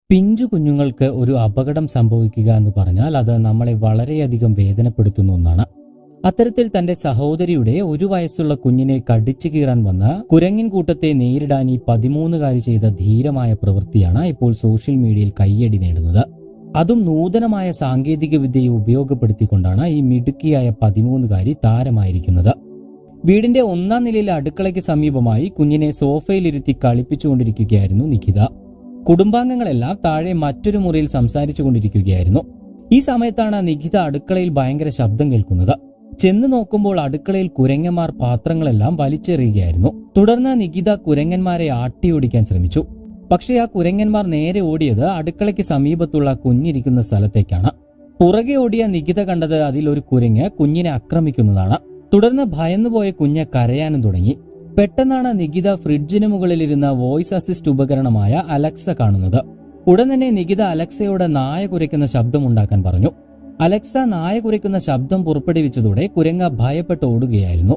പിഞ്ചു കുഞ്ഞുങ്ങൾക്ക് ഒരു അപകടം സംഭവിക്കുക എന്ന് പറഞ്ഞാൽ അത് നമ്മളെ വളരെയധികം വേദനപ്പെടുത്തുന്ന ഒന്നാണ്. അത്തരത്തിൽ തന്റെ സഹോദരിയുടെ 1 വയസ്സുള്ള കുഞ്ഞിനെ കടിച്ചു കീറാൻ വന്ന കുരങ്ങിൻ കൂട്ടത്തെ നേരിടാൻ ഈ 13കാരി ചെയ്ത ധീരമായ പ്രവൃത്തിയാണ് ഇപ്പോൾ സോഷ്യൽ മീഡിയയിൽ കയ്യടി നേടുന്നത്. അതും നൂതനമായ സാങ്കേതിക വിദ്യയെ ഉപയോഗപ്പെടുത്തിക്കൊണ്ടാണ് ഈ മിടുക്കിയായ 13കാരി താരമായിരിക്കുന്നത്. വീടിന്റെ 1ാം നിലയിലെ അടുക്കളയ്ക്ക് സമീപമായി കുഞ്ഞിനെ സോഫയിലിരുത്തി കളിപ്പിച്ചുകൊണ്ടിരിക്കുകയായിരുന്നു നിഖിത. കുടുംബാംഗങ്ങളെല്ലാം താഴെ മറ്റൊരു മുറിയിൽ സംസാരിച്ചു കൊണ്ടിരിക്കുകയായിരുന്നു. ഈ സമയത്താണ് നിഖിത അടുക്കളയിൽ ഭയങ്കര ശബ്ദം കേൾക്കുന്നത്. ചെന്ന് നോക്കുമ്പോൾ അടുക്കളയിൽ കുരങ്ങന്മാർ പാത്രങ്ങളെല്ലാം വലിച്ചെറിയുകയായിരുന്നു. തുടർന്ന് നിഖിത കുരങ്ങന്മാരെ ആട്ടിയോടിക്കാൻ ശ്രമിച്ചു. പക്ഷേ ആ കുരങ്ങന്മാർ നേരെ ഓടിയത് അടുക്കളയ്ക്ക് സമീപത്തുള്ള കുഞ്ഞിരിക്കുന്ന സ്ഥലത്തേക്കാണ്. പുറകെ ഓടിയ നിഖിത കണ്ടത് അതിലൊരു കുരങ്ങ് കുഞ്ഞിനെ ആക്രമിക്കുന്നതാണ്. തുടർന്ന് ഭയന്നുപോയ കുഞ്ഞ് കരയാനും തുടങ്ങി. പെട്ടെന്നാണ് നിഖിത ഫ്രിഡ്ജിന് മുകളിലിരുന്ന വോയിസ് അസിസ്റ്റ് ഉപകരണമായ അലക്സ കാണുന്നത്. ഉടൻ തന്നെ നിഖിത അലക്സയോട് നായ കുരയ്ക്കുന്ന ശബ്ദമുണ്ടാക്കാൻ പറഞ്ഞു. അലക്സ നായ കുരയ്ക്കുന്ന ശബ്ദം പുറപ്പെടുവിച്ചതോടെ കുരങ്ങ ഭയപ്പെട്ട് ഓടുകയായിരുന്നു.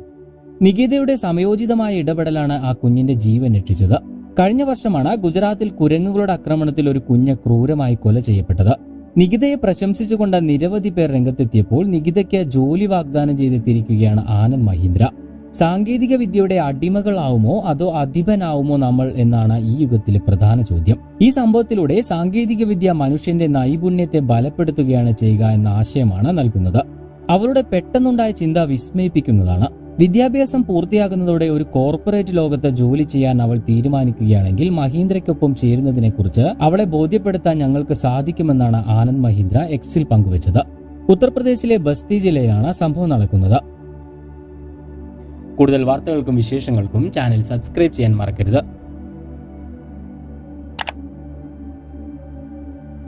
നിഖിതയുടെ സമയോചിതമായ ഇടപെടലാണ് ആ കുഞ്ഞിന്റെ ജീവൻ രക്ഷിച്ചത്. കഴിഞ്ഞ വർഷമാണ് ഗുജറാത്തിൽ കുരങ്ങുകളുടെ ആക്രമണത്തിൽ ഒരു കുഞ്ഞ് ക്രൂരമായി കൊല ചെയ്യപ്പെട്ടത്. നിഖിതയെ പ്രശംസിച്ചുകൊണ്ട് നിരവധി പേർ രംഗത്തെത്തിയപ്പോൾ നിഖിതയ്ക്ക് ജോലി വാഗ്ദാനം ചെയ്തെത്തിയിരിക്കുകയാണ് ആനന്ദ് മഹീന്ദ്ര. സാങ്കേതിക വിദ്യയുടെ അടിമകളാവുമോ അതോ അധിപനാവുമോ നമ്മൾ എന്നാണ് ഈ യുഗത്തിലെ പ്രധാന ചോദ്യം. ഈ സംഭവത്തിലൂടെ സാങ്കേതിക വിദ്യ മനുഷ്യന്റെ നൈപുണ്യത്തെ ബലപ്പെടുത്തുകയാണ് ചെയ്യുക എന്ന ആശയമാണ് നൽകുന്നത്. അവരുടെ പെട്ടെന്നുണ്ടായ ചിന്ത വിസ്മയിപ്പിക്കുന്നതാണ്. വിദ്യാഭ്യാസം പൂർത്തിയാകുന്നതോടെ ഒരു കോർപ്പറേറ്റ് ലോകത്ത് ജോലി ചെയ്യാൻ അവൾ തീരുമാനിക്കുകയാണെങ്കിൽ മഹീന്ദ്രയ്ക്കൊപ്പം ചേരുന്നതിനെക്കുറിച്ച് അവളെ ബോധ്യപ്പെടുത്താൻ ഞങ്ങൾക്ക് സാധിക്കുമെന്നാണ് ആനന്ദ് മഹീന്ദ്ര എക്സിൽ പങ്കുവച്ചത്. ഉത്തർപ്രദേശിലെ ബസ്തി ജില്ലയിലാണ് സംഭവം നടക്കുന്നത്. കൂടുതൽ വാർത്തകൾക്കും വിശേഷങ്ങൾക്കും ചാനൽ സബ്സ്ക്രൈബ് ചെയ്യാൻ മറക്കരുത്.